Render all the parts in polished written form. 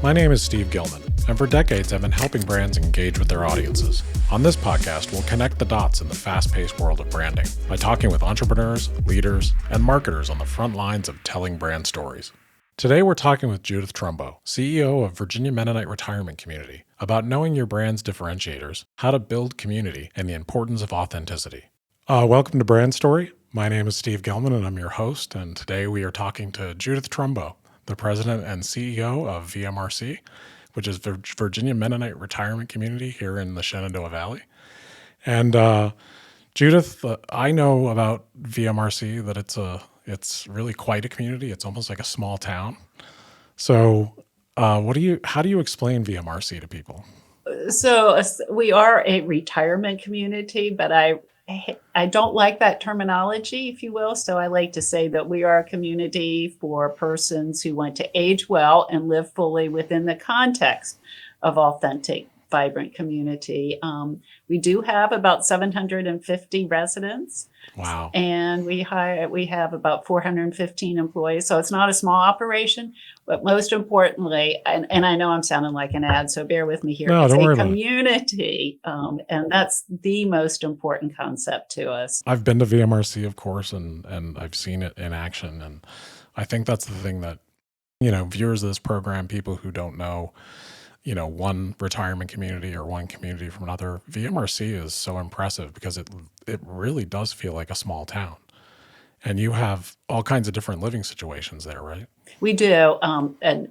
My name is Steve Gilman, and for decades I've been helping brands engage with their audiences. On this podcast, we'll connect the dots in the fast-paced world of branding by talking with entrepreneurs, leaders, and marketers on the front lines of telling brand stories. Today we're talking with Judith Trumbo, CEO of Virginia Mennonite Retirement Community, about knowing your brand's differentiators, how to build community, and the importance of authenticity. Welcome to Brand Story. My name is Steve Gilman, and I'm your host, and today we are talking to Judith Trumbo, the president and CEO of VMRC, which is Virginia Mennonite Retirement Community here in the Shenandoah Valley. And Judith, I know about VMRC that it's really quite a community. It's almost like a small town. So how do you explain VMRC to people? So we are a retirement community, but I don't like that terminology, if you will. So I like to say that we are a community for persons who want to age well and live fully within the context of authentic, vibrant community. We do have about 750 residents. Wow. And we have about 415 employees. So it's not a small operation, but most importantly, and I know I'm sounding like an ad, so bear with me here. No, it's don't worry a about community. And that's the most important concept to us. I've been to VMRC, of course, and I've seen it in action. And I think that's the thing that, viewers of this program, people who don't know, one retirement community or one community from another, VMRC is so impressive because it really does feel like a small town. And you have all kinds of different living situations there, right? We do. And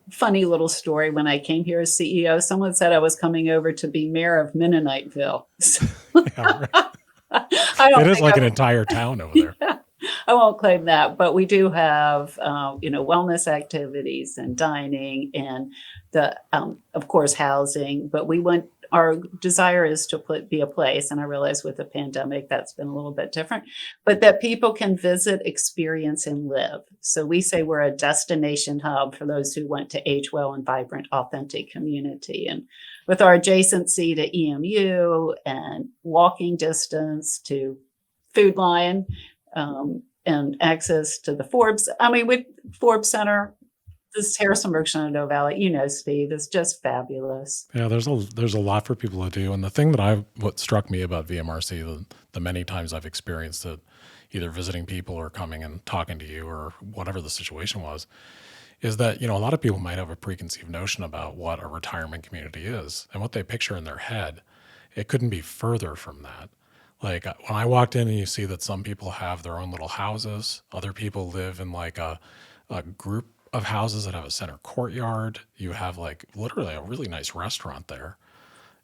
funny little story, when I came here as CEO, someone said I was coming over to be mayor of Mennoniteville. Yeah, right. It is like an entire town over there. Yeah. I won't claim that, but we do have, wellness activities and dining and of course, housing. But our desire is to be a place, and I realize with the pandemic that's been a little bit different, but that people can visit, experience, and live. So we say we're a destination hub for those who want to age well and vibrant, authentic community. And with our adjacency to EMU and walking distance to Food Lion, and access to the Forbes. With Forbes Center, this Harrisonburg, Shenandoah Valley, Steve, is just fabulous. Yeah, there's a lot for people to do. And the thing what struck me about VMRC, the many times I've experienced it, either visiting people or coming and talking to you or whatever the situation was, is that, a lot of people might have a preconceived notion about what a retirement community is and what they picture in their head. It couldn't be further from that. Like when I walked in and you see that some people have their own little houses, other people live in like a group of houses that have a center courtyard. You have like literally a really nice restaurant there.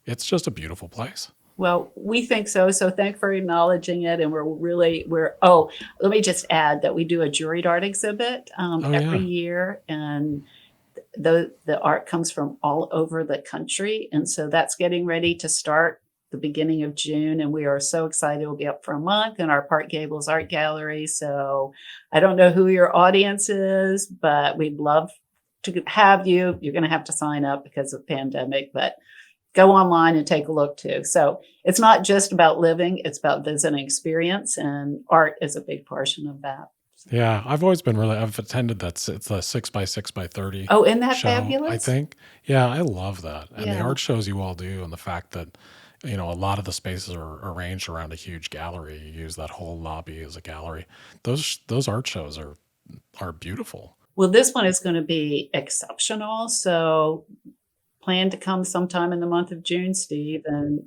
It's just a beautiful place. Well, we think so. So thanks for acknowledging it. And let me just add that we do a juried art exhibit every year. And the art comes from all over the country. And so that's getting ready to start the beginning of June, and we are so excited. We'll be up for a month in our Park Gables Art Gallery. So I don't know who your audience is, but we'd love to have you. You're going to have to sign up because of the pandemic, but go online and take a look too. So it's not just about living, it's about visiting experience, and art is a big portion of that. Yeah, I've attended that. It's a 6x6x30. Oh, isn't that show, fabulous? I think. Yeah, I love that. And Yeah. the art shows you all do, and the fact that a lot of the spaces are arranged around a huge gallery. You use that whole lobby as a gallery. Those art shows are beautiful. Well, this one is going to be exceptional. So plan to come sometime in the month of June, Steve, and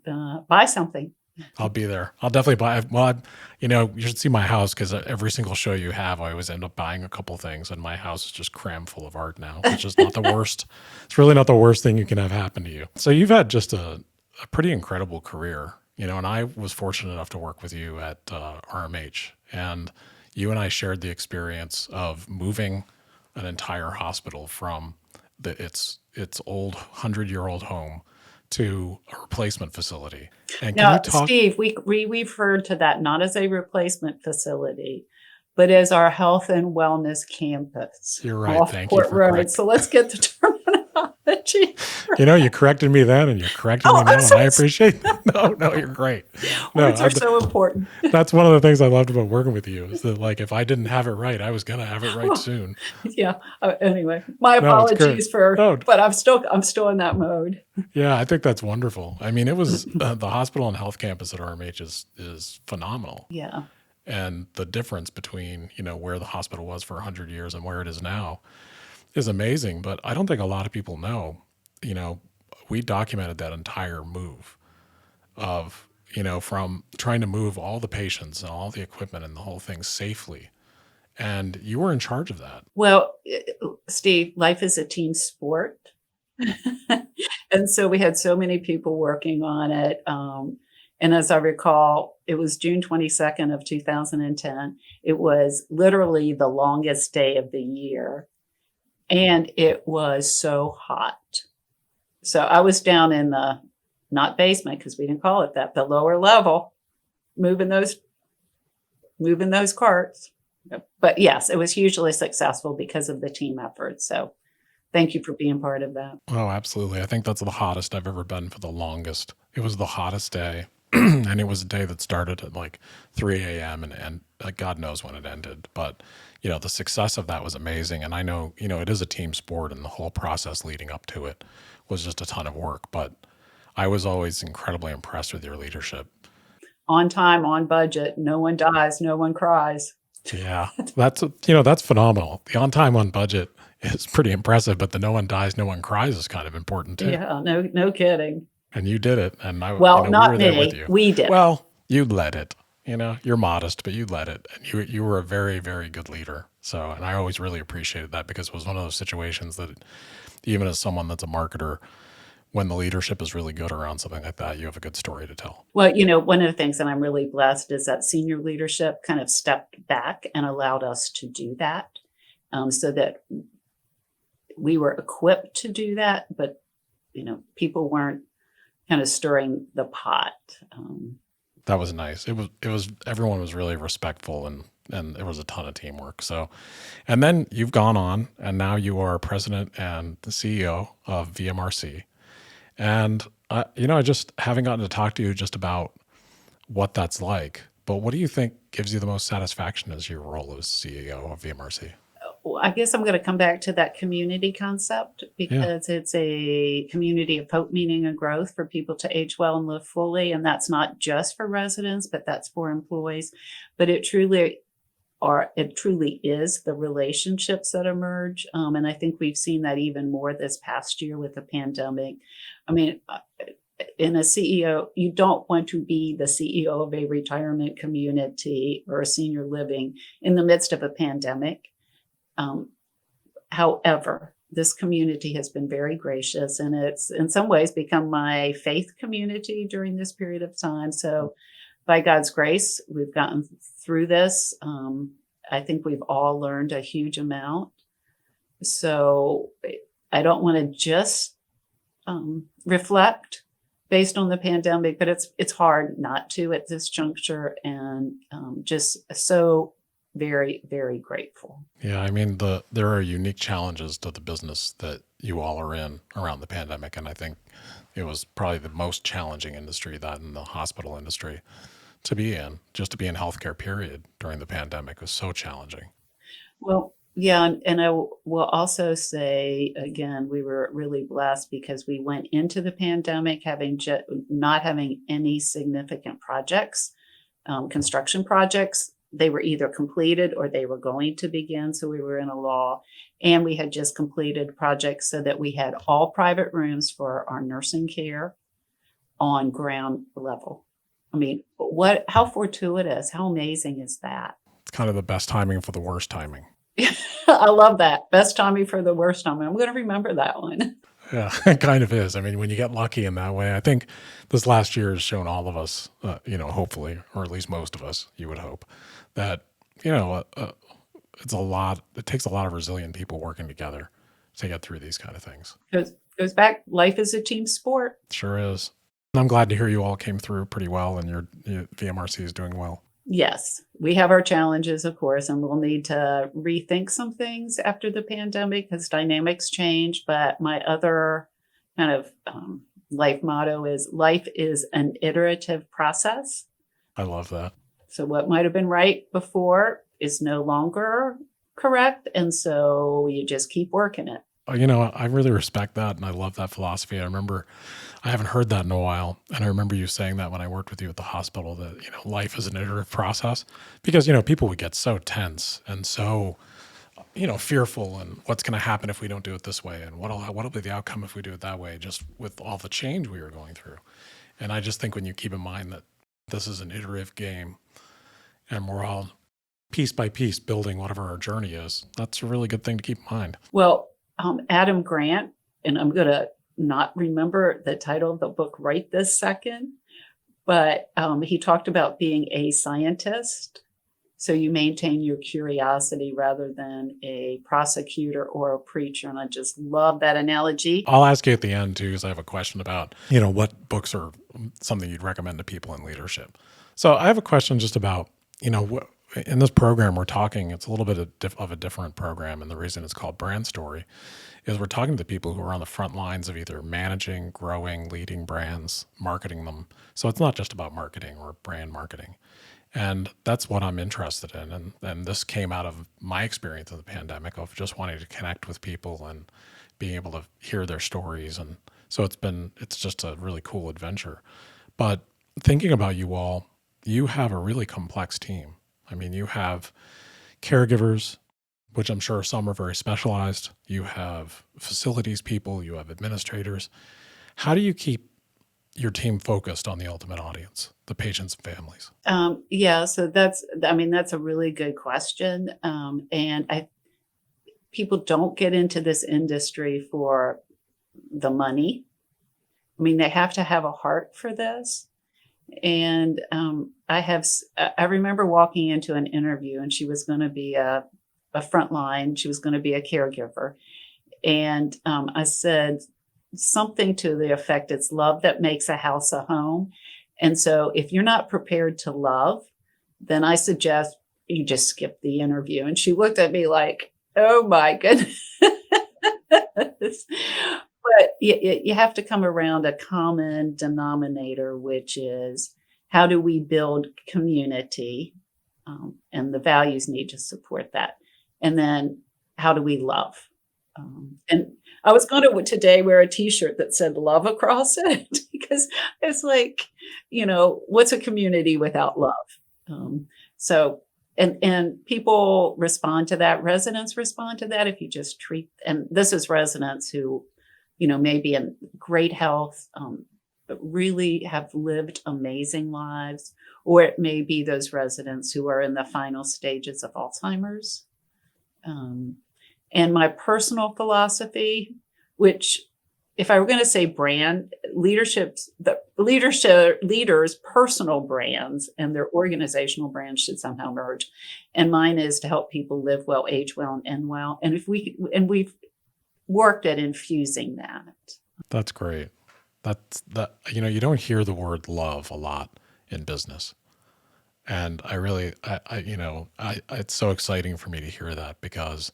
buy something. I'll be there. I'll definitely buy. Well, you should see my house because every single show you have, I always end up buying a couple things, and my house is just crammed full of art now. It's just not the worst. It's really not the worst thing you can have happen to you. So you've had just a pretty incredible career, and I was fortunate enough to work with you at RMH, and you and I shared the experience of moving an entire hospital from its old 100-year-old home to a replacement facility. And now, Steve, we referred to that not as a replacement facility, but as our health and wellness campus. You're right. Thank you for correcting. So let's get the terminology apology. You corrected me then and you're correcting me now, and I appreciate that. No, you're great. Words are so important. That's one of the things I loved about working with you is that, like, if I didn't have it right, I was going to have it right soon. Yeah. Anyway, my apologies but I'm still in that mode. Yeah, I think that's wonderful. I mean, it was the hospital and health campus at RMH is phenomenal. Yeah. And the difference between, where the hospital was for 100 years and where it is now is amazing. But I don't think a lot of people know, we documented that entire move of, from trying to move all the patients and all the equipment and the whole thing safely. And you were in charge of that. Well, Steve, life is a team sport. And so we had so many people working on it. And as I recall, it was June 22nd of 2010. It was literally the longest day of the year. And it was so hot. So I was down in the, not basement, because we didn't call it that, the lower level, moving those carts. But yes, it was hugely successful because of the team effort. So thank you for being part of that. Oh, absolutely. I think that's the hottest I've ever been for the longest. It was the hottest day. And it was a day that started at like 3 a.m. and God knows when it ended. But, the success of that was amazing. And I know, it is a team sport, and the whole process leading up to it was just a ton of work. But I was always incredibly impressed with your leadership. On time, on budget, no one dies, no one cries. Yeah, that's phenomenal. The on time, on budget is pretty impressive, but the no one dies, no one cries is kind of important too. Yeah, no kidding. And you did it. And not we were me. There with you. We did. Well, you led it. You're modest, but you led it. And you were a very, very good leader. So, and I always really appreciated that, because it was one of those situations that even as someone that's a marketer, when the leadership is really good around something like that, you have a good story to tell. Well, one of the things that I'm really blessed is that senior leadership kind of stepped back and allowed us to do that, so that we were equipped to do that, but, people weren't kind of stirring the pot. That was nice. It was everyone was really respectful, and there was a ton of teamwork. So, and then you've gone on, and now you are president and the CEO of VMRC. And, just haven't gotten to talk to you just about what that's like, but what do you think gives you the most satisfaction as your role as CEO of VMRC? Well, I guess I'm going to come back to that community concept, because it's a community of hope, meaning, and growth for people to age well and live fully. And that's not just for residents, but that's for employees. But it truly is the relationships that emerge. And I think we've seen that even more this past year with the pandemic. I mean, in a CEO, you don't want to be the CEO of a retirement community or a senior living in the midst of a pandemic. However, this community has been very gracious, and it's in some ways become my faith community during this period of time. So by God's grace, we've gotten through this. I think we've all learned a huge amount. So I don't want to just reflect based on the pandemic, but it's hard not to at this juncture, and just so very, very grateful. Yeah, I mean, there are unique challenges to the business that you all are in around the pandemic, and I think it was probably the most challenging industry, that in the hospital industry, to be in. Just to be in healthcare, period, during the pandemic was so challenging. Well, yeah, and I will also say, again, we were really blessed because we went into the pandemic not having any significant projects, construction projects. They were either completed or they were going to begin. So we were in a lull, and we had just completed projects so that we had all private rooms for our nursing care on ground level. I mean, how fortuitous, how amazing is that? It's kind of the best timing for the worst timing. I love that. Best timing for the worst timing. I'm going to remember that one. Yeah, it kind of is. I mean, when you get lucky in that way, I think this last year has shown all of us, hopefully, or at least most of us, you would hope, that, it's a lot. It takes a lot of resilient people working together to get through these kind of things. Goes back. Life is a team sport. Sure is. I'm glad to hear you all came through pretty well, and your VMRC is doing well. Yes, we have our challenges, of course, and we'll need to rethink some things after the pandemic because dynamics change. But my other kind of life motto is life is an iterative process. I love that. So what might have been right before is no longer correct. And so you just keep working it. I really respect that, and I love that philosophy. I haven't heard that in a while, and I remember you saying that when I worked with you at the hospital, that life is an iterative process, because people would get so tense and so fearful, and what's going to happen if we don't do it this way, and what'll be the outcome if we do it that way, just with all the change we were going through. And I just think when you keep in mind that this is an iterative game, and we're all piece by piece building whatever our journey is, that's a really good thing to keep in mind. Well, Adam Grant, and I'm going to not remember the title of the book right this second, but he talked about being a scientist. So you maintain your curiosity rather than a prosecutor or a preacher. And I just love that analogy. I'll ask you at the end too, because I have a question about, what books are something you'd recommend to people in leadership. So I have a question just about, in this program we're talking, it's a little bit of a different program, and the reason it's called Brand Story is we're talking to people who are on the front lines of either managing, growing, leading brands, marketing them. So it's not just about marketing or brand marketing. And that's what I'm interested in. And this came out of my experience in the pandemic of just wanting to connect with people and being able to hear their stories. And so it's just a really cool adventure. But thinking about you all, you have a really complex team. I mean, you have caregivers, which I'm sure some are very specialized. You have facilities people, you have administrators. How do you keep your team focused on the ultimate audience, the patients and families? So that's a really good question. And people don't get into this industry for the money. I mean, they have to have a heart for this. And I remember walking into an interview, and she was going to be a frontline. She was going to be a caregiver. And I said something to the effect, it's love that makes a house a home. And so if you're not prepared to love, then I suggest you just skip the interview. And she looked at me like, oh my goodness. But you have to come around a common denominator, which is how do we build community? And the values need to support that. And then how do we love? And I was going to today wear a T-shirt that said love across it because it's like, what's a community without love? And people respond to that. Residents respond to that if you just treat, and this is residents who, may be in great health, but really have lived amazing lives, or it may be those residents who are in the final stages of Alzheimer's. And my personal philosophy, which if I were going to say brand, the leaders' personal brands and their organizational brands should somehow merge. And mine is to help people live well, age well, and end well. And we've worked at infusing that. That's great. You don't hear the word love a lot in business. And it's so exciting for me to hear that because,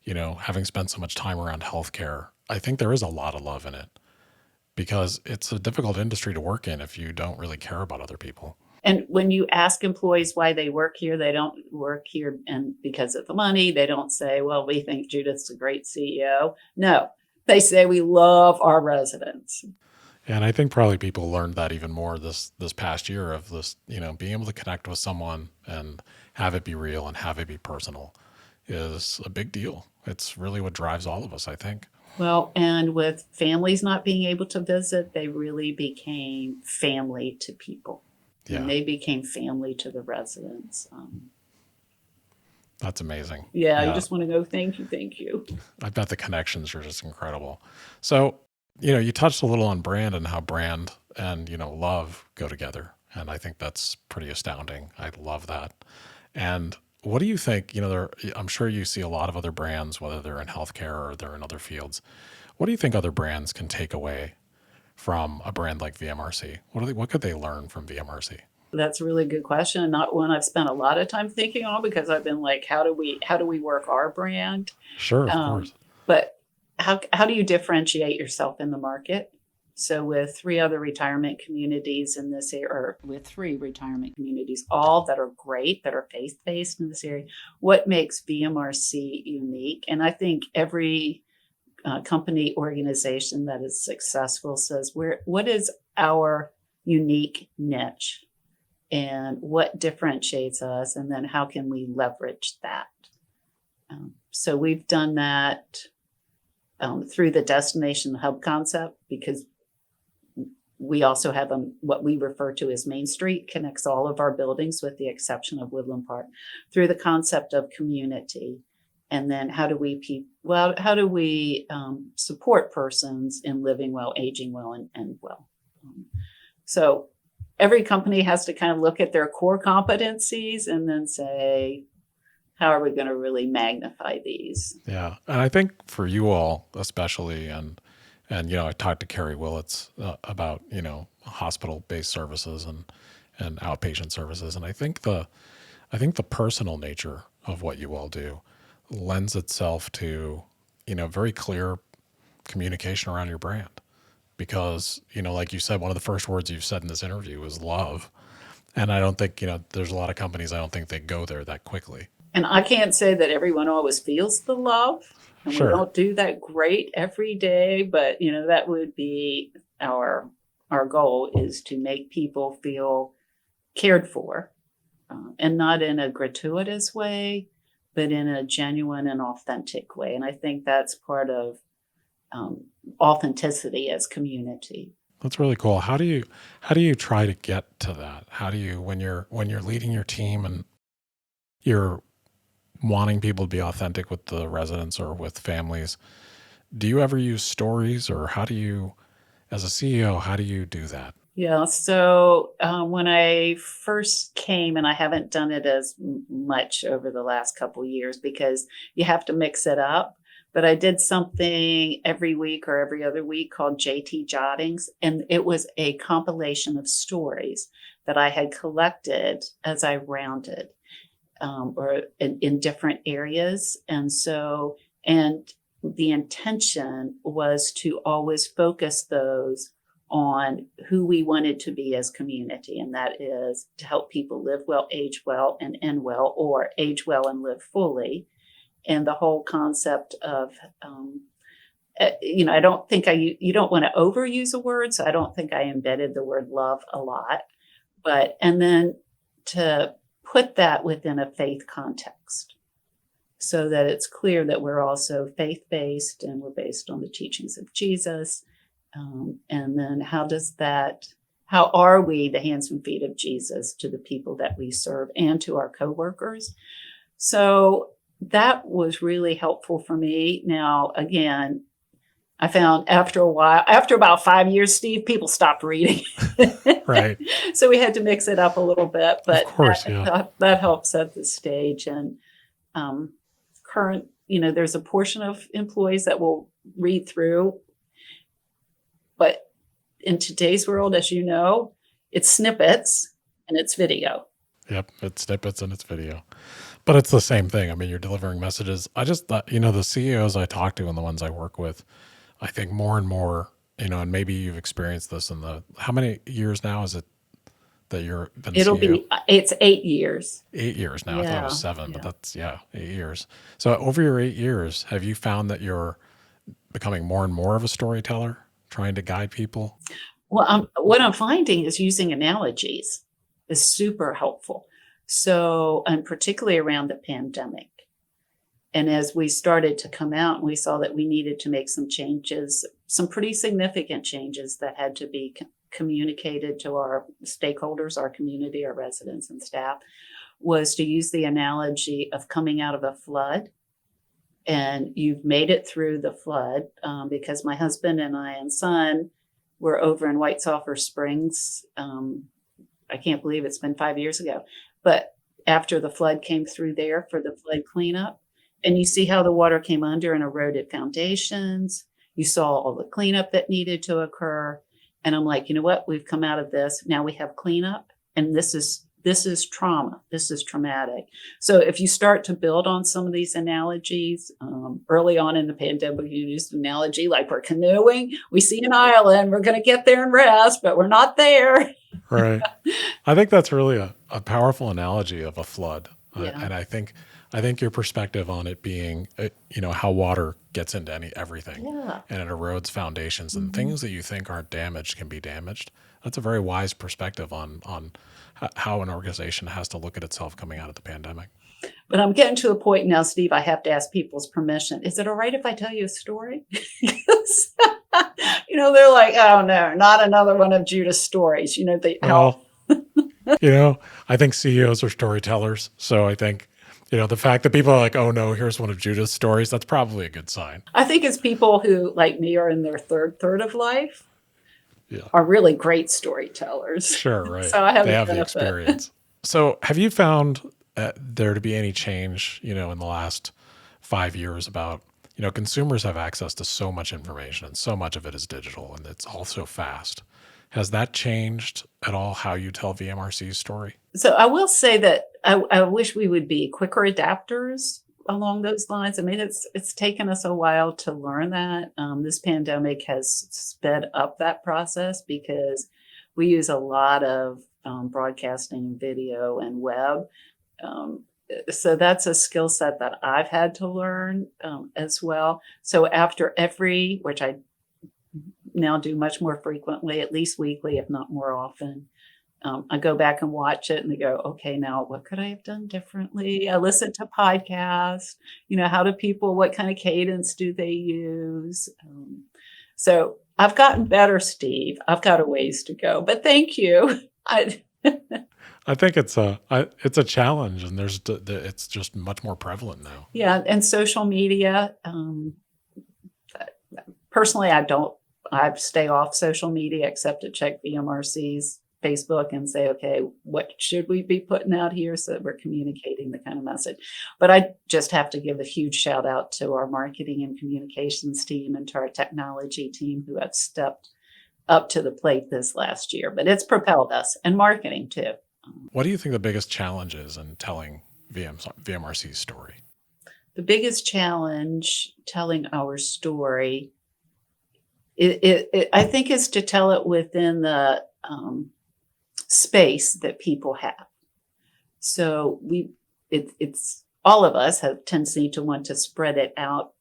having spent so much time around healthcare, I think there is a lot of love in it because it's a difficult industry to work in if you don't really care about other people. And when you ask employees why they work here, they don't work here and because of the money. They don't say, well, we think Judith's a great CEO. No, they say we love our residents. And I think probably people learned that even more this past year of this, being able to connect with someone and have it be real and have it be personal is a big deal. It's really what drives all of us, I think. Well, and with families not being able to visit, they really became family to people. Yeah. And they became family to the residents. That's amazing. Yeah, you just want to go, thank you. I bet the connections are just incredible. So, you touched a little on brand and how brand and, love go together. And I think that's pretty astounding. I love that. And what do you think, I'm sure you see a lot of other brands, whether they're in healthcare or they're in other fields. What do you think other brands can take away from a brand like VMRC? What could they learn from VMRC? That's a really good question. Not one I've spent a lot of time thinking on, because I've been like, how do we work our brand? Sure, of course. But how do you differentiate yourself in the market? So with 3 other retirement communities in this area, or with 3 retirement communities, all that are great, that are faith-based in this area, what makes VMRC unique? And I think every company organization that is successful says, what is our unique niche? And what differentiates us? And then how can we leverage that? So we've done that through the destination hub concept, because we also have what we refer to as Main Street, connects all of our buildings with the exception of Woodland Park, through the concept of community. And then how do we support persons in living well, aging well, and well? So every company has to kind of look at their core competencies and then say, how are we going to really magnify these? Yeah. And I think for you all, especially, and I talked to Carrie Willits about, hospital-based services and outpatient services. And I think the personal nature of what you all do lends itself to, very clear communication around your brand. Because, like you said, one of the first words you've said in this interview was love. And I don't think, there's a lot of companies, I don't think they go there that quickly. And I can't say that everyone always feels the love. And Sure. We don't do that great every day, but, that would be our goal, is to make people feel cared for, and not in a gratuitous way, but in a genuine and authentic way. And I think that's part of authenticity as community. That's really cool. How do you try to get to that? How do you, when you're leading your team and you're wanting people to be authentic with the residents or with families, do you ever use stories, or how do you, as a CEO, how do you do that? Yeah. So when I first came, and I haven't done it as much over the last couple of years because you have to mix it up, but I did something every week or every other week called JT Jottings. And it was a compilation of stories that I had collected as I rounded, or in different areas. And the intention was to always focus those on who we wanted to be as community. And that is to help people live well, age well, and end well, or age well and live fully. And the whole concept of, I don't think you don't want to overuse a word. So I don't think I embedded the word love a lot, and then to put that within a faith context so that it's clear that we're also faith-based and we're based on the teachings of Jesus. And then how are we the hands and feet of Jesus to the people that we serve and to our coworkers? So that was really helpful for me. Now, again, I found after about 5 years, Steve, people stopped reading. Right. So we had to mix it up a little bit, but Of course, that helped set the stage. And there's a portion of employees that will read through, but in today's world, as you know, it's snippets and it's video. Yep, it's snippets and it's video. But it's the same thing. I mean, you're delivering messages. I just thought, the CEOs I talk to and the ones I work with, I think more and more, and maybe you've experienced this how many years now is it that you're been CEO? It's 8 years. 8 years now. I thought it was 7, Yeah. but that's, 8 years. So over your 8 years, have you found that you're becoming more and more of a storyteller, trying to guide people? Well, what I'm finding is using analogies is super helpful. So, and particularly around the pandemic. And as we started to come out, we saw that we needed to make some changes, some pretty significant changes that had to be communicated to our stakeholders, our community, our residents and staff, was to use the analogy of coming out of a flood. And you've made it through the flood, because my husband and I and son were over in White Sulphur Springs. I can't believe it's been 5 years ago, but after the flood came through there for the flood cleanup, and you see how the water came under and eroded foundations. You saw all the cleanup that needed to occur. And I'm like, you know what? We've come out of this. Now we have cleanup. and this is trauma. This is traumatic. So if you start to build on some of these analogies, early on in the pandemic, you used an analogy like we're canoeing. We see an island. We're going to get there and rest, but we're not there. Right. I think that's really a powerful analogy of a flood. Yeah. And I think your perspective on it being, how water gets into everything Yeah. and it erodes foundations and things that you think aren't damaged can be damaged. That's a very wise perspective on how an organization has to look at itself coming out of the pandemic. But I'm getting to a point now, Steve, I have to ask people's permission. Is it all right if I tell you a story? They're like, oh no, not another one of Judith's stories. I think CEOs are storytellers. So I think, the fact that people are like, oh no, here's one of Judith's stories, that's probably a good sign. I think it's people who, like me, are in their third of life. Yeah. Are really great storytellers. Sure, right. So I have the experience. So have you found there to be any change, in the last 5 years about, consumers have access to so much information and so much of it is digital and it's all so fast. Has that changed at all how you tell VMRC's story? So I will say that I wish we would be quicker adapters along those lines. I mean, it's taken us a while to learn that. This pandemic has sped up that process because we use a lot of broadcasting, video, and web. So that's a skill set that I've had to learn as well. So after which I now do much more frequently, at least weekly, if not more often, I go back and watch it and I go, okay, now what could I have done differently? I listen to podcasts, what kind of cadence do they use? So I've gotten better, Steve. I've got a ways to go, but thank you. I think it's a challenge and it's just much more prevalent now. Yeah. And social media, personally, I stay off social media except to check VMRC's Facebook and say, okay, what should we be putting out here so that we're communicating the kind of message? But I just have to give a huge shout out to our marketing and communications team and to our technology team who have stepped up to the plate this last year. But it's propelled us, and marketing too. What do you think the biggest challenge is in telling VMRC's story? The biggest challenge telling our story, I think, is to tell it within the space that people have. So it's all of us have tendency to want to spread it out,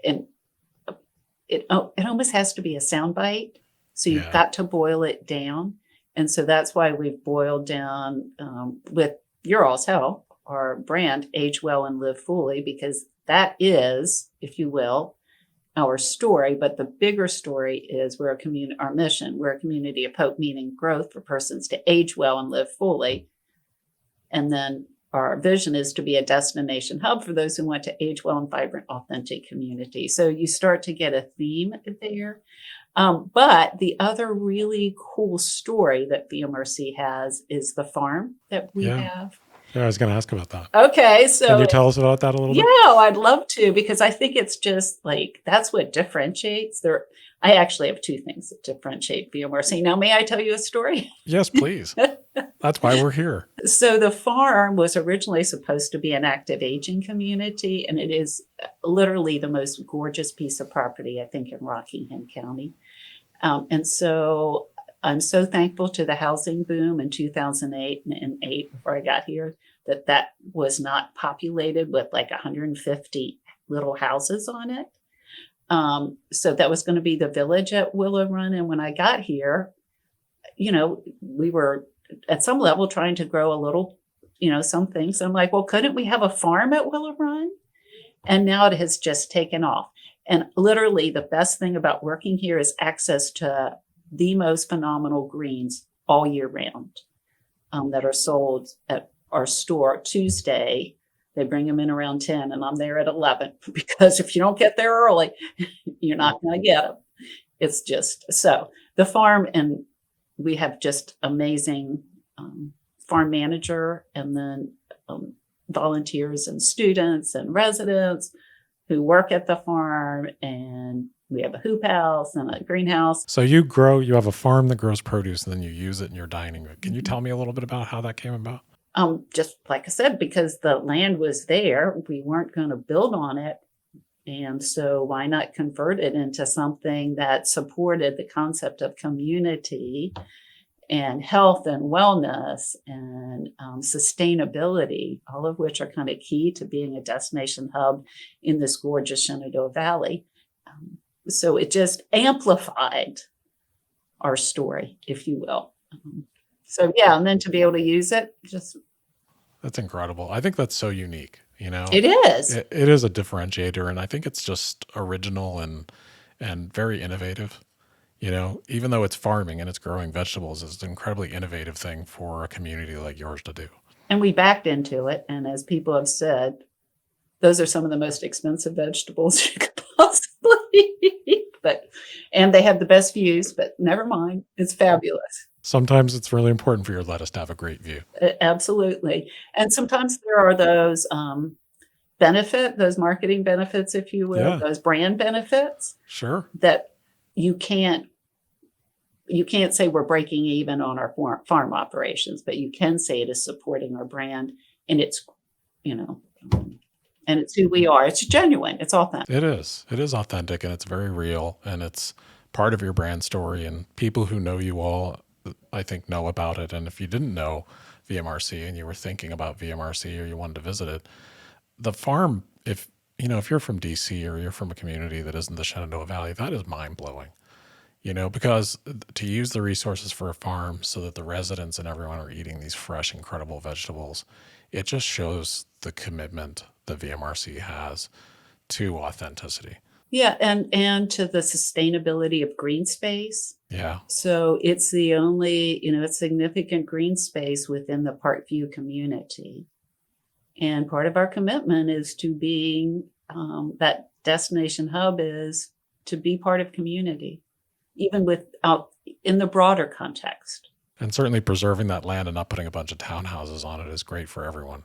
and it almost has to be a soundbite. So you've got to boil it down, and so that's why we've boiled down with your all's help our brand, Age Well and Live Fully, because that is, if you will, our story. But the bigger story is our mission. We're a community of hope, meaning growth for persons to age well and live fully. And then our vision is to be a destination hub for those who want to age well in vibrant, authentic community. So you start to get a theme there. But the other really cool story that VMRC has is the farm that we have. Yeah, I was going to ask about that. Okay, so can you tell us about that a little bit? Yeah, I'd love to, because I think it's just like that's what differentiates. I actually have two things that differentiate VMRC. Now, may I tell you a story? Yes, please. That's why we're here. So the farm was originally supposed to be an active aging community, and it is literally the most gorgeous piece of property, I think, in Rockingham County. And so I'm so thankful to the housing boom in 2008 and 8 before I got here that was not populated with like 150 little houses on it. So that was going to be the village at Willow Run. And when I got here, we were at some level trying to grow a little, some things. I'm like, well, couldn't we have a farm at Willow Run? And now it has just taken off. And literally the best thing about working here is access to the most phenomenal greens all year round that are sold at our store Tuesday. They bring them in around 10 and I'm there at 11, because if you don't get there early, you're not going to get them. It's just so the farm, and we have just amazing farm manager, and then volunteers and students and residents who work at the farm, and we have a hoop house and a greenhouse. So you have a farm that grows produce and then you use it in your dining. Can you tell me a little bit about how that came about? Just like I said, because the land was there, we weren't going to build on it. And so why not convert it into something that supported the concept of community and health and wellness and sustainability, all of which are kind of key to being a destination hub in this gorgeous Shenandoah Valley. So it just amplified our story, if you will. So yeah, and then to be able to use it, that's incredible. I think that's so unique. It is. It is a differentiator, and I think it's just original and very innovative. Even though it's farming and it's growing vegetables, it's an incredibly innovative thing for a community like yours to do. And we backed into it, and as people have said, those are some of the most expensive vegetables you could possibly eat. And they have the best views, but never mind, it's fabulous. Sometimes it's really important for your lettuce to have a great view. Absolutely. And sometimes there are those those marketing benefits, if you will, those brand benefits. Sure. That you can't say we're breaking even on our farm operations, but you can say it is supporting our brand, and it's, and it's who we are. It's genuine. It's authentic. It is. It is authentic, and it's very real, and it's part of your brand story. And people who know you all, I think, know about it. And if you didn't know VMRC and you were thinking about VMRC or you wanted to visit it, the farm, if you're from DC or you're from a community that isn't the Shenandoah Valley, that is mind blowing. Because to use the resources for a farm so that the residents and everyone are eating these fresh, incredible vegetables, it just shows the commitment that VMRC has to authenticity. Yeah, and to the sustainability of green space. Yeah. So it's the only, significant green space within the Parkview community. And part of our commitment is to being, that destination hub is to be part of community, even in the broader context. And certainly preserving that land and not putting a bunch of townhouses on it is great for everyone.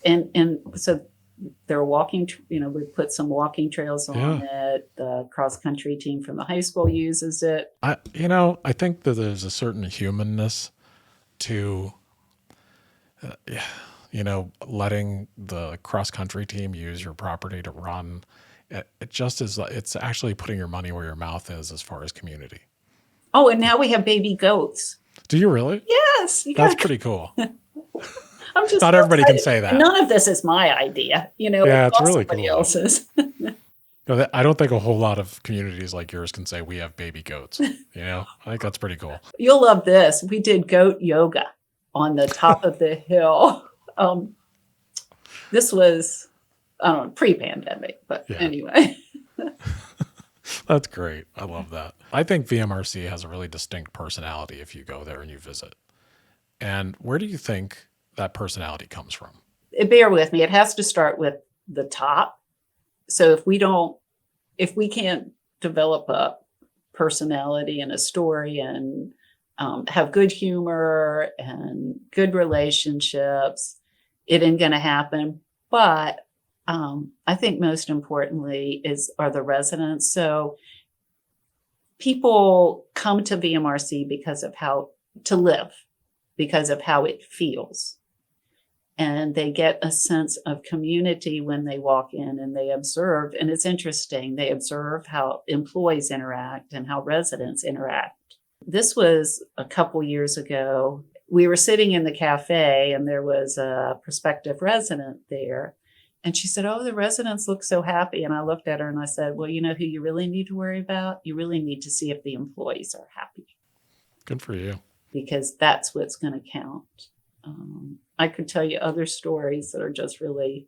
And so there are walking, we put some walking trails on it. The cross-country team from the high school uses it. I think that there's a certain humanness to, letting the cross-country team use your property to run. It just is, it's actually putting your money where your mouth is as far as community. Oh, and now we have baby goats. Do you really? Yes. That's pretty cool. I'm just not everybody can say that. None of this is my idea. It's really somebody cool. Else's. No, I don't think a whole lot of communities like yours can say we have baby goats. I think that's pretty cool. You'll love this. We did goat yoga on the top of the hill. This was, I don't know, pre-pandemic, but anyway. That's great. I love that. I think VMRC has a really distinct personality if you go there and you visit. And where do you think that personality comes from? Bear with me. It has to start with the top. So if we can't develop a personality and a story and have good humor and good relationships, it ain't going to happen. But I think most importantly are the residents. So people come to VMRC because of how it feels. And they get a sense of community when they walk in and they observe. And it's interesting. They observe how employees interact and how residents interact. This was a couple years ago. We were sitting in the cafe and there was a prospective resident there. And she said, "Oh, the residents look so happy." And I looked at her and I said, "Well, you know who you really need to worry about? You really need to see if the employees are happy." Good for you. Because that's what's going to count. I could tell you other stories that are just really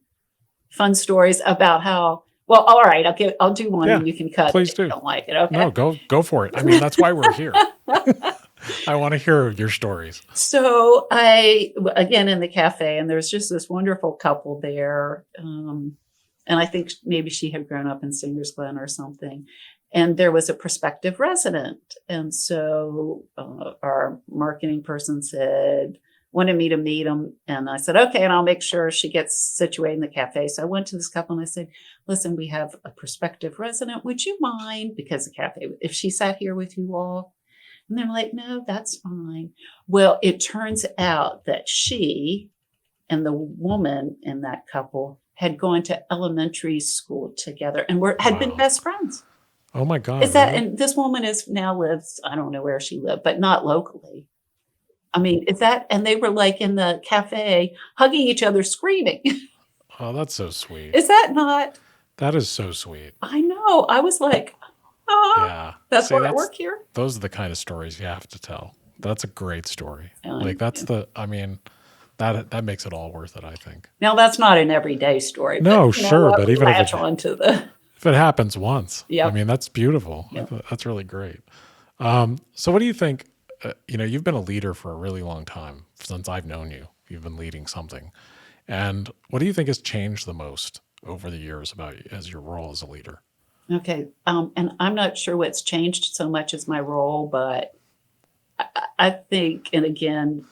fun stories about how, well, all right, I'll do one and you can cut. Please if do. You don't like it. Okay. No, go for it. I mean, that's why we're here. I want to hear your stories. So again, in the cafe, and there's just this wonderful couple there. And I think maybe she had grown up in Singer's Glen or something. And there was a prospective resident. And so our marketing person said, wanted me to meet them. And I said, okay, and I'll make sure she gets situated in the cafe. So I went to this couple and I said, listen, we have a prospective resident. Would you mind? Because the cafe, if she sat here with you all? And they're like, no, that's fine. Well, it turns out that she and the woman in that couple had gone to elementary school together and had been best friends. Oh my God. Is that, and this woman now lives, I don't know where she lived, but not locally. I mean, is that, and they were like in the cafe hugging each other, screaming. Oh, that's so sweet. Is that not? That is so sweet. I know. I was like, yeah, that's why I work here. Those are the kind of stories you have to tell. That's a great story. That makes it all worth it, I think. Now that's not an everyday story. No, but, sure. But even if it happens once, I mean, that's beautiful. Yep. That's really great. So what do you think? You've been a leader for a really long time. Since I've known you, you've been leading something. And what do you think has changed the most over the years about you as your role as a leader? Okay. And I'm not sure what's changed so much as my role, but I think, and again,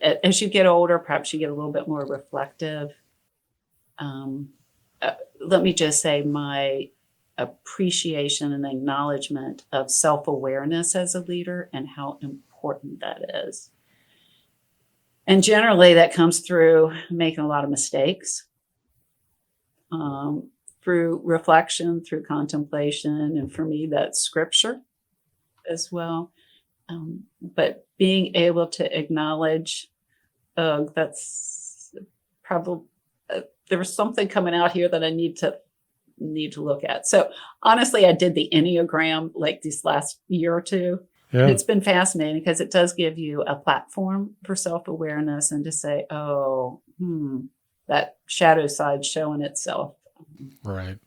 as you get older, perhaps you get a little bit more reflective. Let me just say my appreciation and acknowledgement of self-awareness as a leader and how important that is. And generally that comes through making a lot of mistakes, through reflection, through contemplation, and for me, that's scripture as well. But being able to acknowledge, that's probably, there was something coming out here that I need to look at. So honestly, I did the Enneagram like this last year or two. Yeah. And it's been fascinating because it does give you a platform for self-awareness and to say, that shadow side showing itself. Right.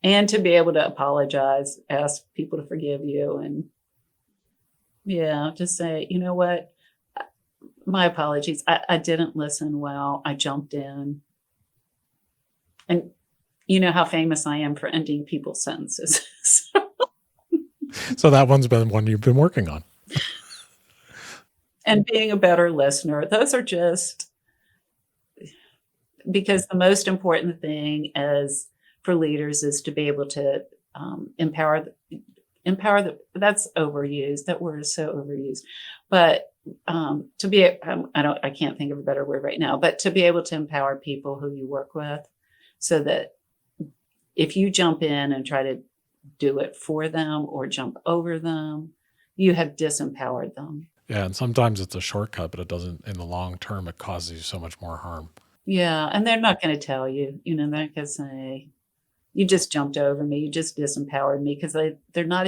And to be able to apologize, ask people to forgive you, and just say, you know what, my apologies. I didn't listen well. I jumped in. And you know how famous I am for ending people's sentences. So that one's been one you've been working on. And being a better listener. Those are just, because the most important thing for leaders is to be able to empower that's overused. That word is so overused. But to be, I can't think of a better word right now, but to be able to empower people who you work with so that if you jump in and try to do it for them or jump over them, you have disempowered them. Yeah. And sometimes it's a shortcut, but it doesn't, in the long term, it causes you so much more harm. Yeah. And they're not going to tell you, they're not going to say, you just jumped over me. You just disempowered me, because they're not,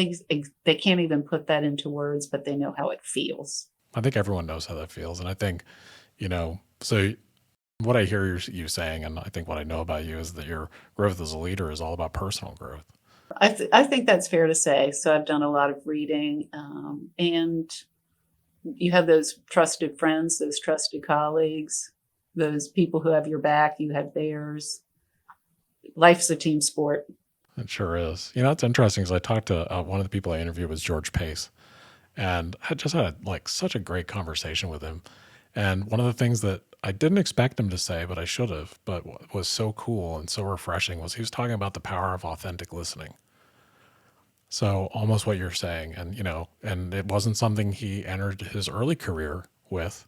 they can't even put that into words, but they know how it feels. I think everyone knows how that feels. And I think, so what I hear you saying, and I think what I know about you, is that your growth as a leader is all about personal growth. I think that's fair to say. So I've done a lot of reading, and you have those trusted friends, those trusted colleagues, those people who have your back, you have theirs. Life's a team sport. It sure is. It's interesting because I talked to one of the people I interviewed was George Pace, and I just had such a great conversation with him. And one of the things that I didn't expect him to say, but I should have, but what was so cool and so refreshing was he was talking about the power of authentic listening. So almost what you're saying, and and it wasn't something he entered his early career with,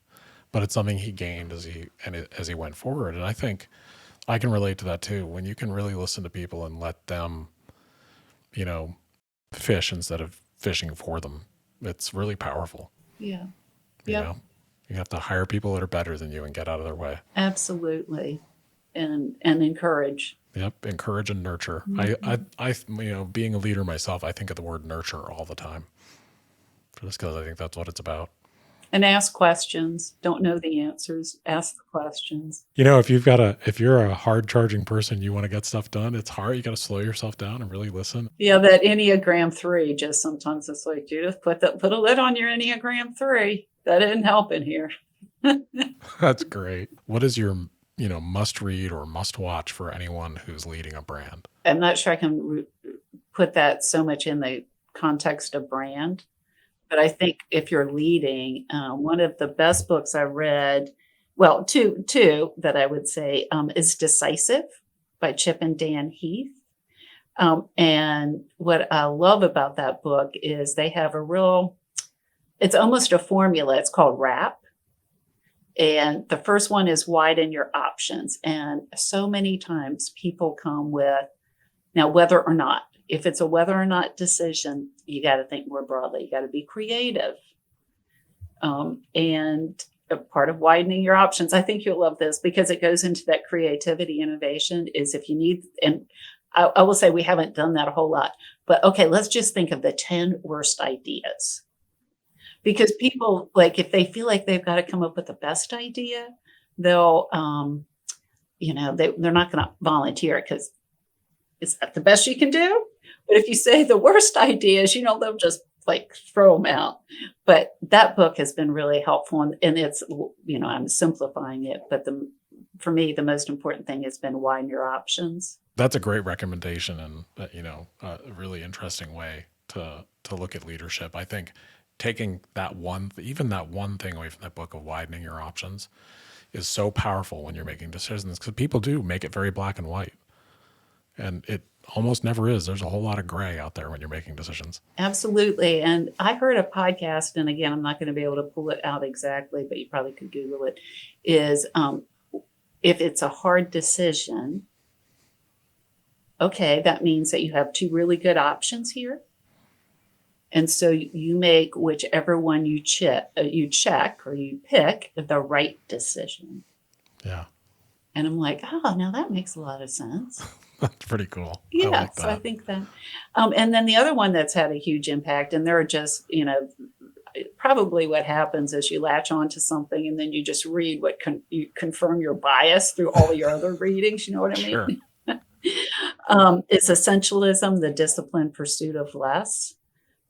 but it's something he gained as he went forward. And I think I can relate to that too. When you can really listen to people and let them, fish instead of fishing for them, it's really powerful. Yeah. You have to hire people that are better than you and get out of their way. Absolutely. And encourage. Yep. Encourage and nurture. Mm-hmm. I being a leader myself, I think of the word nurture all the time, just because I think that's what it's about. And ask questions. Don't know the answers. Ask the questions. If you're a hard charging person, you want to get stuff done, it's hard. You got to slow yourself down and really listen. Yeah. That Enneagram 3, just sometimes it's like, Judith, put a lid on your Enneagram 3. That didn't help in here. That's great. What is your, must read or must watch for anyone who's leading a brand? I'm not sure I can put that so much in the context of brand, But I think if you're leading, one of the best books I read, well, two that I would say, is Decisive by Chip and Dan Heath. And what I love about that book is they have it's almost a formula. It's called WRAP. And the first one is widen your options. And so many times people come with, now, whether or not, if it's a whether or not decision, you got to think more broadly. You got to be creative. And a part of widening your options, I think you'll love this because it goes into that creativity innovation is if you need, and I will say we haven't done that a whole lot, but okay, let's just think of the 10 worst ideas. Because people, like, if they feel like they've got to come up with the best idea, they'll, they're not going to volunteer because is that the best you can do? But if you say the worst ideas, they'll just like throw them out. But that book has been really helpful. And it's, I'm simplifying it. But for me, the most important thing has been widen your options. That's a great recommendation and, a really interesting way to look at leadership. I think taking even that one thing away from that book of widening your options is so powerful when you're making decisions because people do make it very black and white. And it almost never is. There's a whole lot of gray out there when you're making decisions. Absolutely. And I heard a podcast, and again, I'm not going to be able to pull it out exactly, but you probably could Google it, is if it's a hard decision, okay, that means that you have two really good options here. And so you make whichever one you check or you pick the right decision. Yeah. And I'm like, oh, now that makes a lot of sense. That's pretty cool. Yeah, like so I think that. And then the other one that's had a huge impact, and they're just, probably what happens is you latch onto something and then you just read you confirm your bias through all your other readings. You know what I mean? Sure. It's Essentialism, The Disciplined Pursuit of Less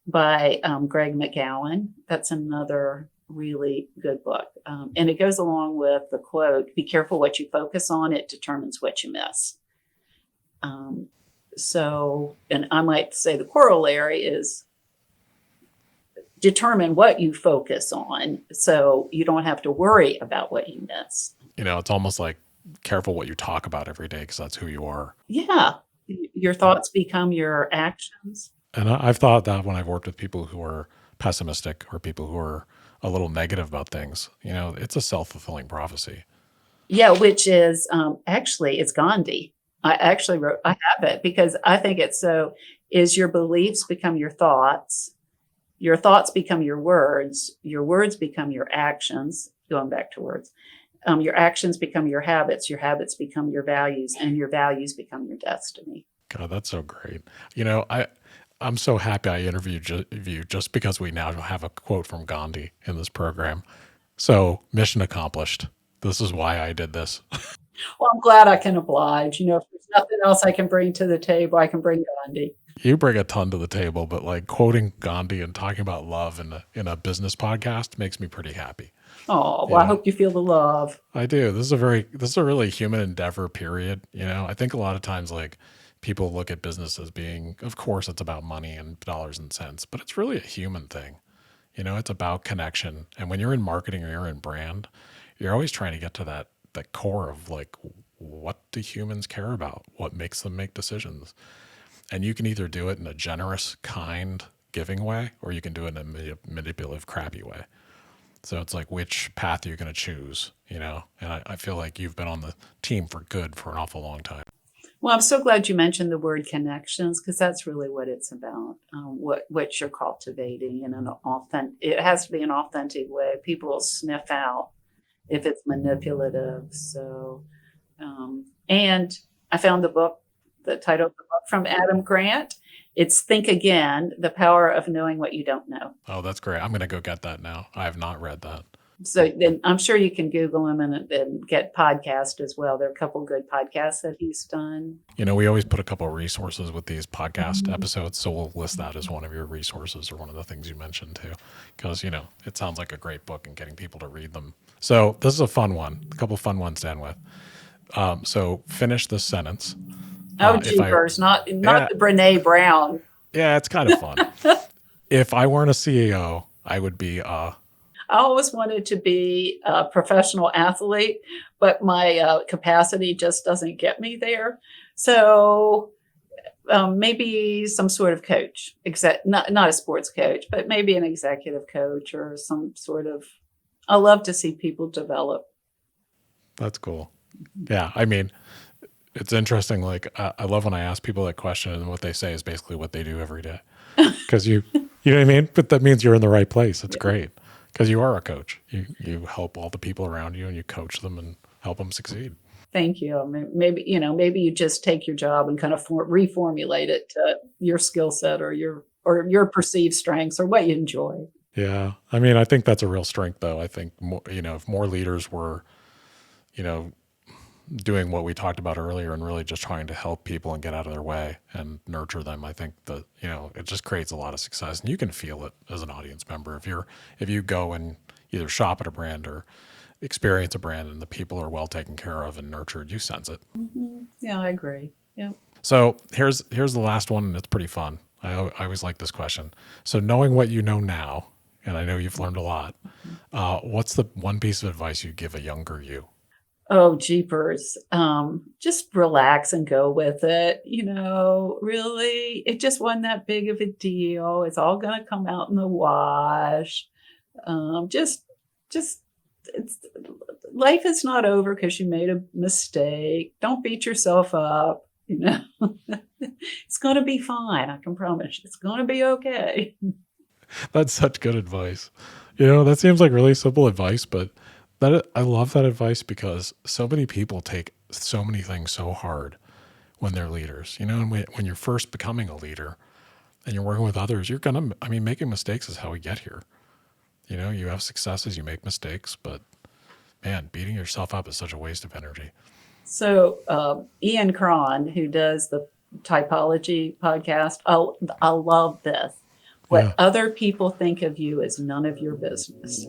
by Greg McGowan. That's another really good book. And it goes along with the quote, be careful what you focus on, it determines what you miss. And I might say the corollary is determine what you focus on so you don't have to worry about what you miss. It's almost like careful what you talk about every day because that's who you are. Yeah. Your thoughts become your actions. And I've thought that when I've worked with people who are pessimistic or people who are a little negative about things, it's a self-fulfilling prophecy. Yeah, which is actually, it's Gandhi. I have it because I think it's so, is your beliefs become your thoughts become your words become your actions, going back to words, your actions become your habits become your values, and your values become your destiny. God, that's so great. I'm so happy I interviewed you just because we now have a quote from Gandhi in this program. So mission accomplished. This is why I did this. Well, I'm glad I can oblige. If there's nothing else I can bring to the table, I can bring Gandhi. You bring a ton to the table, but like quoting Gandhi and talking about love in a business podcast makes me pretty happy. Oh, well, I hope you feel the love. I do. This is a really human endeavor, period. I think a lot of times like people look at business as being, of course, it's about money and dollars and cents, but it's really a human thing. It's about connection. And when you're in marketing or you're in brand, you're always trying to get to that core of like, what do humans care about? What makes them make decisions? And you can either do it in a generous, kind, giving way, or you can do it in a manipulative, crappy way. So it's like, which path are you going to choose? And I feel like you've been on the team for good for an awful long time. Well, I'm so glad you mentioned the word connections because that's really what it's about. What you're cultivating in it has to be an authentic way. People will sniff out if it's manipulative. So, and I found the title of the book from Adam Grant. It's Think Again, The Power of Knowing What You Don't Know. Oh, that's great. I'm going to go get that now. I have not read that. So then I'm sure you can Google him and get podcasts as well. There are a couple good podcasts that he's done. We always put a couple of resources with these podcast episodes. So we'll list that as one of your resources or one of the things you mentioned too. Because, it sounds like a great book and getting people to read them. So this is a fun one, a couple of fun ones to end with. So finish this sentence. Jeepers, not the Brene Brown. Yeah, it's kind of fun. If I weren't a CEO, I would be I always wanted to be a professional athlete, but my capacity just doesn't get me there. So maybe some sort of coach, not a sports coach, but maybe an executive coach or some sort of. I love to see people develop. That's cool. Yeah, I mean, it's interesting. Like, I love when I ask people that question, and what they say is basically what they do every day. Because you know what I mean? But that means you're in the right place. It's great. Because you are a coach. You help all the people around you, and you coach them and help them succeed. Thank you. Maybe you just take your job and kind of reformulate it to your skill set or your perceived strengths or what you enjoy. Yeah. I mean, I think that's a real strength, though. I think, if more leaders were, doing what we talked about earlier and really just trying to help people and get out of their way and nurture them, I think that, it just creates a lot of success. And you can feel it as an audience member. If you go and either shop at a brand or experience a brand and the people are well taken care of and nurtured, you sense it. Mm-hmm. Yeah, I agree. Yeah. So here's the last one, and it's pretty fun. I always like this question. So knowing what you know now, and I know you've learned a lot, what's the one piece of advice you give a younger you? Oh, jeepers. Just relax and go with it. Really, it just wasn't that big of a deal. It's all going to come out in the wash. Life is not over because you made a mistake. Don't beat yourself up. It's going to be fine. I can promise you. It's going to be okay. That's such good advice. That seems like really simple advice, but I love that advice because so many people take so many things so hard when they're leaders. And when you're first becoming a leader and you're working with others, making mistakes is how we get here. You have successes, you make mistakes, but man, beating yourself up is such a waste of energy. So Ian Cron, who does the Typology podcast, I love this. What other people think of you is none of your business.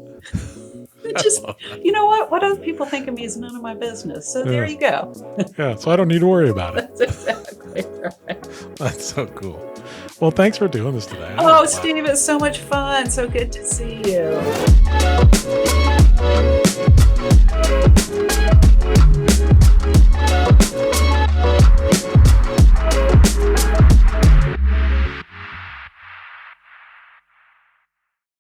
What other people think of me is none of my business. So there you go. Yeah, so I don't need to worry about it. That's exactly right. That's so cool. Well, thanks for doing this today. Oh, Steve, it's so much fun. So good to see you.